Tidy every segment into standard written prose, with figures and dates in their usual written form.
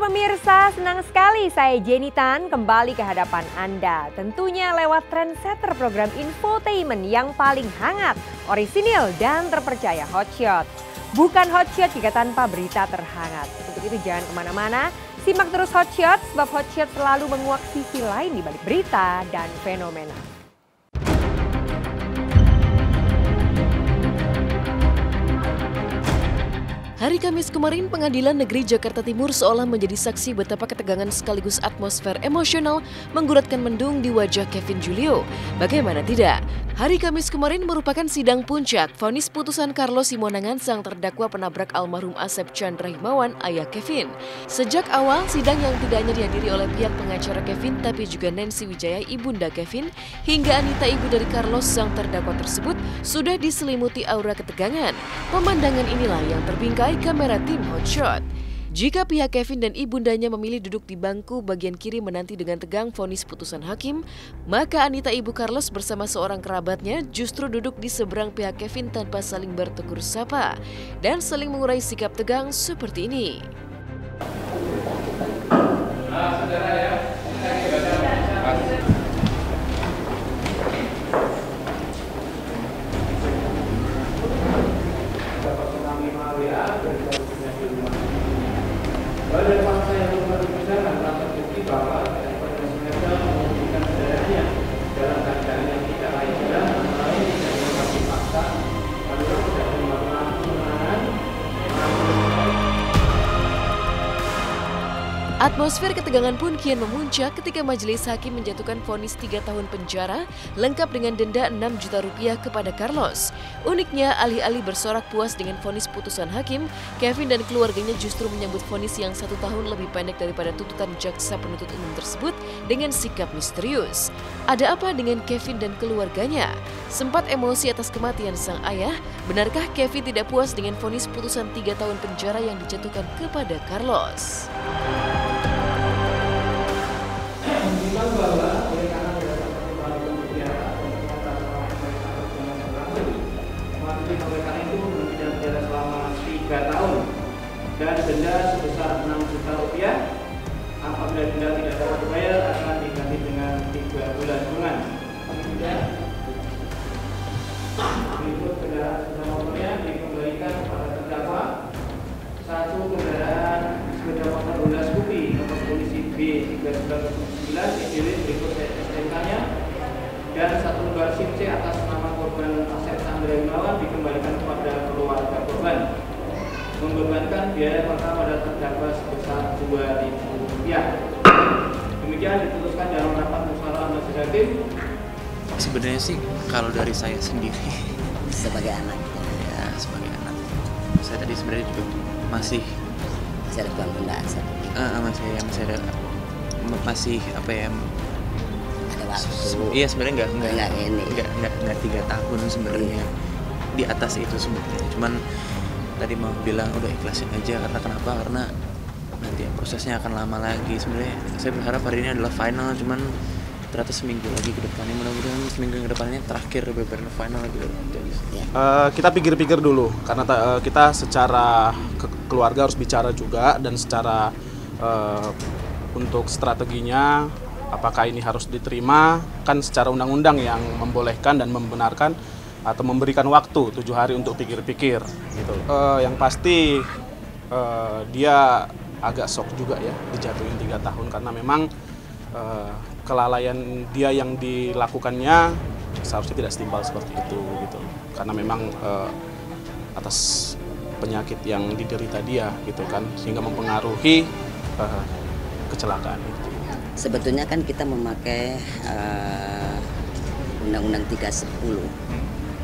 pemirsa, senang sekali saya Jenny Tan kembali ke hadapan Anda. Tentunya lewat trendsetter program infotainment yang paling hangat, orisinil dan terpercaya Hotshot. Bukan Hotshot jika tanpa berita terhangat. Untuk itu jangan kemana-mana, simak terus Hotshot sebab Hotshot selalu menguak sisi lain di balik berita dan fenomena. Hari Kamis kemarin, Pengadilan Negeri Jakarta Timur seolah menjadi saksi betapa ketegangan sekaligus atmosfer emosional mengguratkan mendung di wajah Kevin Julio. Bagaimana tidak? Hari Kamis kemarin merupakan sidang puncak vonis putusan Carlos Simonangan sang terdakwa penabrak almarhum Asep Chandra Himawan, ayah Kevin. Sejak awal, sidang yang tidak hanya dihadiri oleh pihak pengacara Kevin, tapi juga Nancy Wijaya, ibunda Kevin, hingga Anita, ibu dari Carlos sang terdakwa tersebut, sudah diselimuti aura ketegangan. Pemandangan inilah yang terbingkai kamera tim Hotshot. Jika pihak Kevin dan ibundanya memilih duduk di bangku bagian kiri menanti dengan tegang vonis putusan hakim, maka Anita, ibu Carlos bersama seorang kerabatnya justru duduk di seberang pihak Kevin tanpa saling bertegur sapa dan saling mengurai sikap tegang seperti ini. Dari fakta yang telah dipersiapkan telah terbukti bahwa daripada sengaja memberikan saudaranya dalam keadaan yang tidak layak dan lain tidak melengkapi fakta, lalu tidak melakukan kemenangan. Atmosfer ketegangan pun kian memuncak ketika majelis hakim menjatuhkan vonis 3 tahun penjara lengkap dengan denda 6 juta rupiah kepada Carlos. Uniknya, alih-alih bersorak puas dengan vonis putusan hakim, Kevin dan keluarganya justru menyambut vonis yang 1 tahun lebih pendek daripada tuntutan jaksa penuntut umum tersebut dengan sikap misterius. Ada apa dengan Kevin dan keluarganya? Sempat emosi atas kematian sang ayah, benarkah Kevin tidak puas dengan vonis putusan 3 tahun penjara yang dijatuhkan kepada Carlos? Memang bahwa oleh karena berdasarkan pertimbangan penjara dan pernyataan selama mereka berjalan berlangsung, majelis oleh karena itu memberikan penjara selama 3 tahun dan denda sebesar 6 juta rupiah. Apabila denda tidak dapat dibayar akan diganti dengan 3 bulan kurungan. Kemudian berikut kendaraan sepeda motornya dikembalikan kepada terdakwa. 1 kendaraan sepeda motor Honda Scoopy nomor polisi B3909 dipilih berikut STNK-nya dan 1 lembar SIM C atas nama korban Asep Chandra Himawan dikembalikan kepada keluarga korban. Membebankan biaya pertama pada terdakwa sebesar Rp2.000. Demikian diputuskan dalam rapat musyawarah majelis hakim. Sebenarnya sih kalau dari saya sendiri sebagai anak ya sebagai anak saya tadi sebenarnya juga masih ada bangunan masih apa ya, ada waktu. Iya sebenarnya nggak 3 tahun sebenarnya, di atas itu sebenarnya. Cuman tadi mau bilang udah ikhlasin aja karena nanti prosesnya akan lama lagi. Sebenarnya saya berharap hari ini adalah final, cuman ternyata seminggu lagi ke depannya, mudah-mudahan seminggu ke depannya terakhir benar-benar final gitu. Kita pikir-pikir dulu karena kita secara keluarga harus bicara juga dan secara untuk strateginya apakah ini harus diterima, kan secara undang-undang yang membolehkan dan membenarkan atau memberikan waktu 7 hari untuk pikir-pikir gitu. Yang pasti dia agak shock juga ya dijatuhin 3 tahun karena memang kelalaian dia yang dilakukannya seharusnya tidak setimpal seperti itu gitu. Karena memang atas penyakit yang diderita dia gitu kan sehingga mempengaruhi kecelakaan itu. Sebetulnya kan kita memakai Undang-Undang 310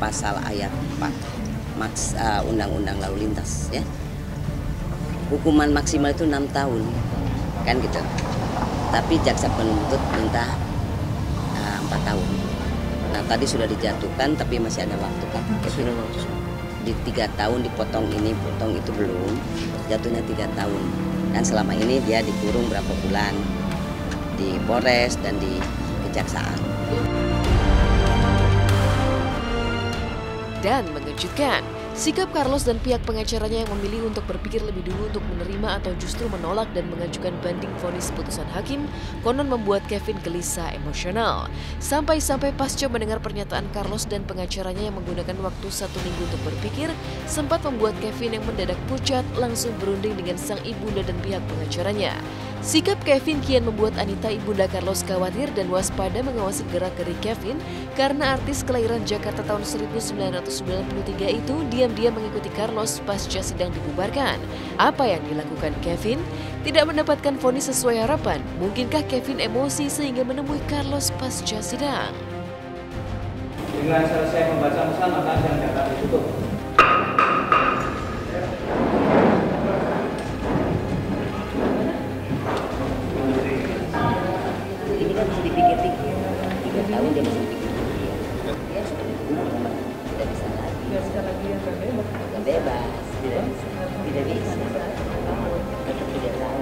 pasal ayat 4 Undang-Undang Lalu Lintas ya. Hukuman maksimal itu 6 tahun kan gitu. Tapi jaksa penuntut minta 4 tahun. Nah tadi sudah dijatuhkan tapi masih ada waktu kan. Di 3 tahun dipotong ini, potong itu belum. Jatuhnya 3 tahun. Dan selama ini dia dikurung berapa bulan di Polres dan di Kejaksaan. Dan mengejutkan, Sikap Carlos dan pihak pengacaranya yang memilih untuk berpikir lebih dulu untuk menerima atau justru menolak dan mengajukan banding vonis putusan hakim konon membuat Kevin gelisah emosional. Sampai-sampai pasca mendengar pernyataan Carlos dan pengacaranya yang menggunakan waktu 1 minggu untuk berpikir, sempat membuat Kevin yang mendadak pucat langsung berunding dengan sang ibunda dan pihak pengacaranya. Sikap Kevin kian membuat Anita ibunda Carlos khawatir dan waspada mengawasi gerak-gerik Kevin karena artis kelahiran Jakarta tahun 1993 itu diam-diam mengikuti Carlos pasca sidang dibubarkan. Apa yang dilakukan Kevin? Tidak mendapatkan vonis sesuai harapan. Mungkinkah Kevin emosi sehingga menemui Carlos pasca sidang? Dengan selesai membaca pesan maka sidang dapat ditutup. Ini kan masih dipikir-pikir, 3 tahun dia masih dipikir-pikir. Dia sudah hukuman, tidak bisa lagi. Tidak bisa lagi yang bebas. Bebas, tidak bisa. Tidak bisa. Tetap tidak tahu.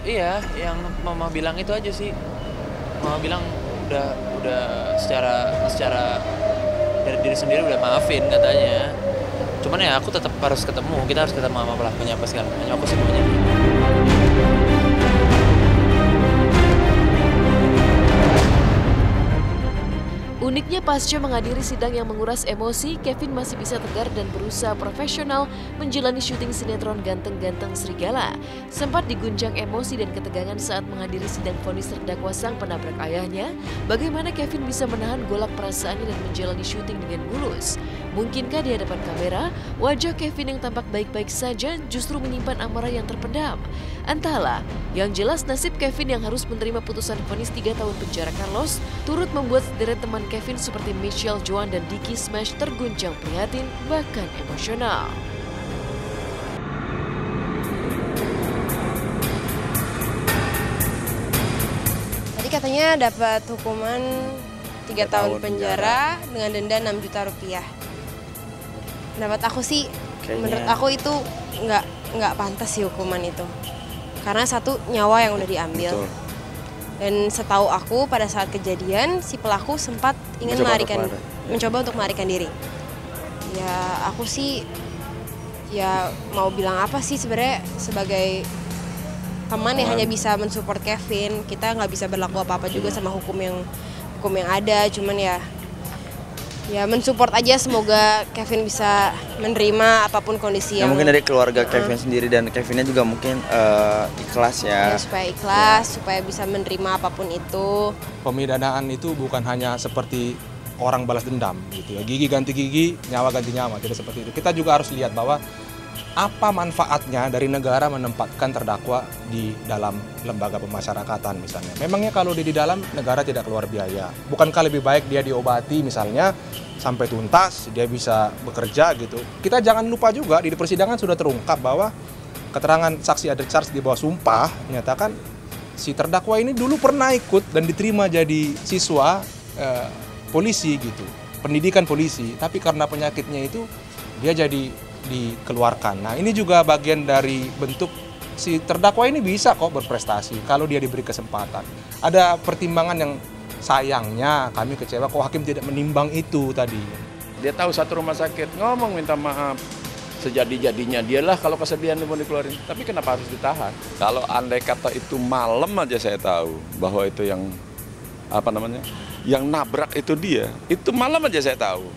Iya, yang mama bilang itu aja sih. Mama bilang udah secara dari diri sendiri udah maafin katanya. Cuman ya aku tetap harus ketemu, kita harus ketemu sama pelakunya apa segala macam. Aku sih maunya. Uniknya pasca menghadiri sidang yang menguras emosi, Kevin masih bisa tegar dan berusaha profesional menjalani syuting sinetron Ganteng-Ganteng Serigala. Sempat diguncang emosi dan ketegangan saat menghadiri sidang vonis terdakwa sang penabrak ayahnya, bagaimana Kevin bisa menahan golak perasaannya dan menjalani syuting dengan mulus? Mungkinkah di hadapan kamera, wajah Kevin yang tampak baik-baik saja justru menyimpan amarah yang terpendam? Entahlah, yang jelas nasib Kevin yang harus menerima putusan vonis 3 tahun penjara Carlos turut membuat sederet teman Kevin seperti Michelle Joan dan Dicky Smash terguncang prihatin bahkan emosional. Tadi katanya dapat hukuman 3 tahun penjara dengan denda 6 juta rupiah. Pendapat aku sih, menurut aku itu nggak pantas sih hukuman itu. Karena 1 nyawa yang udah diambil. Betul. Dan setahu aku pada saat kejadian si pelaku sempat ingin mencoba untuk melarikan diri. Ya aku sih ya mau bilang apa sih sebenarnya sebagai teman yang hanya bisa mensupport Kevin. Kita nggak bisa berlaku apa-apa juga sama hukum yang ada. Cuman ya mensupport aja, semoga Kevin bisa menerima apapun kondisi yang mungkin dari keluarga Kevin sendiri dan Kevinnya juga mungkin ikhlas ya supaya ikhlas, supaya bisa menerima apapun itu. Pemidanaan itu bukan hanya seperti orang balas dendam gitu ya, gigi ganti gigi, nyawa ganti nyawa, tidak seperti itu. Kita juga harus lihat bahwa apa manfaatnya dari negara menempatkan terdakwa di dalam lembaga pemasyarakatan misalnya. Memangnya kalau dia di dalam, negara tidak keluar biaya. Bukankah lebih baik dia diobati misalnya sampai tuntas, dia bisa bekerja gitu. Kita jangan lupa juga di persidangan sudah terungkap bahwa keterangan saksi Adri Charles di bawah sumpah menyatakan si terdakwa ini dulu pernah ikut dan diterima jadi siswa polisi gitu, pendidikan polisi, tapi karena penyakitnya itu dia jadi dikeluarkan. Nah ini juga bagian dari bentuk si terdakwa ini bisa kok berprestasi kalau dia diberi kesempatan. Ada pertimbangan yang sayangnya kami kecewa kok hakim tidak menimbang itu tadi. Dia tahu satu rumah sakit, ngomong minta maaf. Sejadi-jadinya dialah kalau kesedihan mau dikeluarin. Tapi kenapa harus ditahan? Kalau andai kata itu malam aja saya tahu bahwa itu yang yang nabrak itu dia. Itu malam aja saya tahu.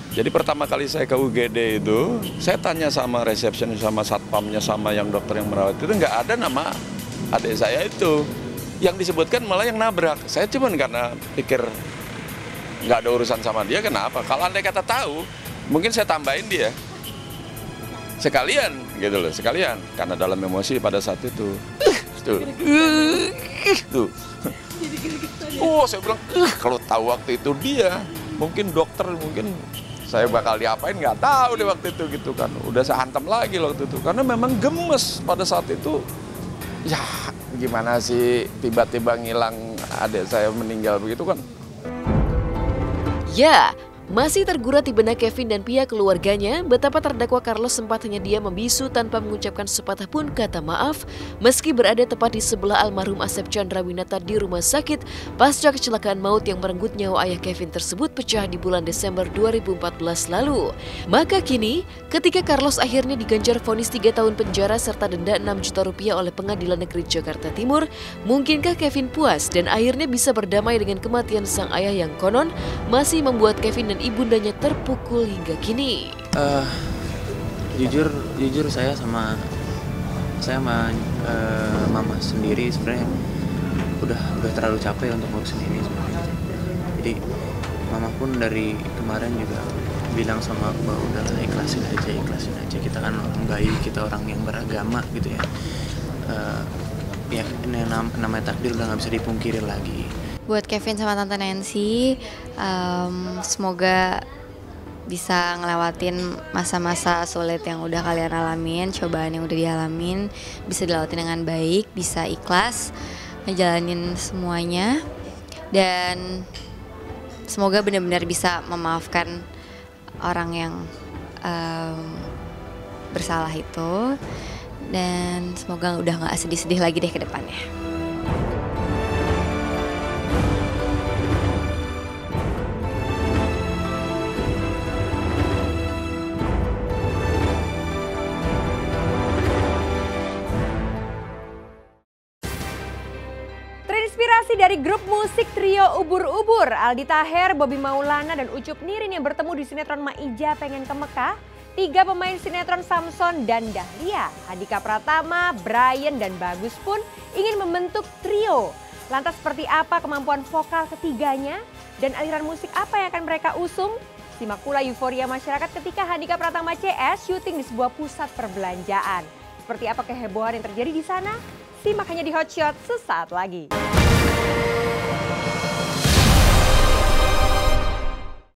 Jadi pertama kali saya ke UGD itu, saya tanya sama resepsionis, sama satpamnya, sama yang dokter yang merawat itu nggak ada nama adik saya itu. Yang disebutkan malah yang nabrak. Saya cuman karena pikir nggak ada urusan sama dia, kenapa? Kalau andai kata tahu, mungkin saya tambahin dia. Sekalian gitu loh, sekalian. Karena dalam emosi pada saat itu. Tuh. Oh, saya bilang, kalau tahu waktu itu dia, mungkin dokter, mungkin saya bakal diapain nggak tahu deh waktu itu gitu kan. Udah saya hantam lagi waktu itu karena memang gemes pada saat itu. Ya gimana sih tiba-tiba ngilang adik saya meninggal begitu kan. Ya, Masih tergurat di benak Kevin dan pihak keluarganya betapa terdakwa Carlos sempat hanya diam membisu tanpa mengucapkan sepatah pun kata maaf meski berada tepat di sebelah almarhum Asep Chandrawinata di rumah sakit pasca kecelakaan maut yang merenggut nyawa ayah Kevin tersebut pecah di bulan Desember 2014 lalu. Maka kini ketika Carlos akhirnya diganjar vonis 3 tahun penjara serta denda 6 juta rupiah oleh Pengadilan Negeri Jakarta Timur, mungkinkah Kevin puas dan akhirnya bisa berdamai dengan kematian sang ayah yang konon masih membuat Kevin dan ibundanya terpukul hingga kini? Jujur saya sama mama sendiri sebenarnya udah terlalu capek untuk ngurusin ini sebenarnya. Jadi mama pun dari kemarin juga bilang sama aku bahwa udahlah ikhlasin aja, kita kan orang baik, kita orang yang beragama gitu ya. Ya ini namanya takdir udah nggak bisa dipungkiri lagi. Buat Kevin sama Tante Nancy, semoga bisa ngelewatin masa-masa sulit yang udah kalian alamin, cobaan yang udah dialamin, bisa dilewatin dengan baik, bisa ikhlas, ngejalanin semuanya, dan semoga benar-benar bisa memaafkan orang yang bersalah itu, dan semoga udah gak sedih-sedih lagi deh ke depannya. Terinspirasi dari grup musik trio Ubur-Ubur, Aldi Taher, Bobby Maulana, dan Ucup Nirin yang bertemu di sinetron Maija Pengen ke Mekah, 3 pemain sinetron Samson dan Dahlia, Handika Pratama, Brian, dan Bagus pun ingin membentuk trio. Lantas seperti apa kemampuan vokal ketiganya dan aliran musik apa yang akan mereka usung? Simak pula euforia masyarakat ketika Handika Pratama CS syuting di sebuah pusat perbelanjaan. Seperti apa kehebohan yang terjadi di sana? Simak hanya di Hot Shot sesaat lagi.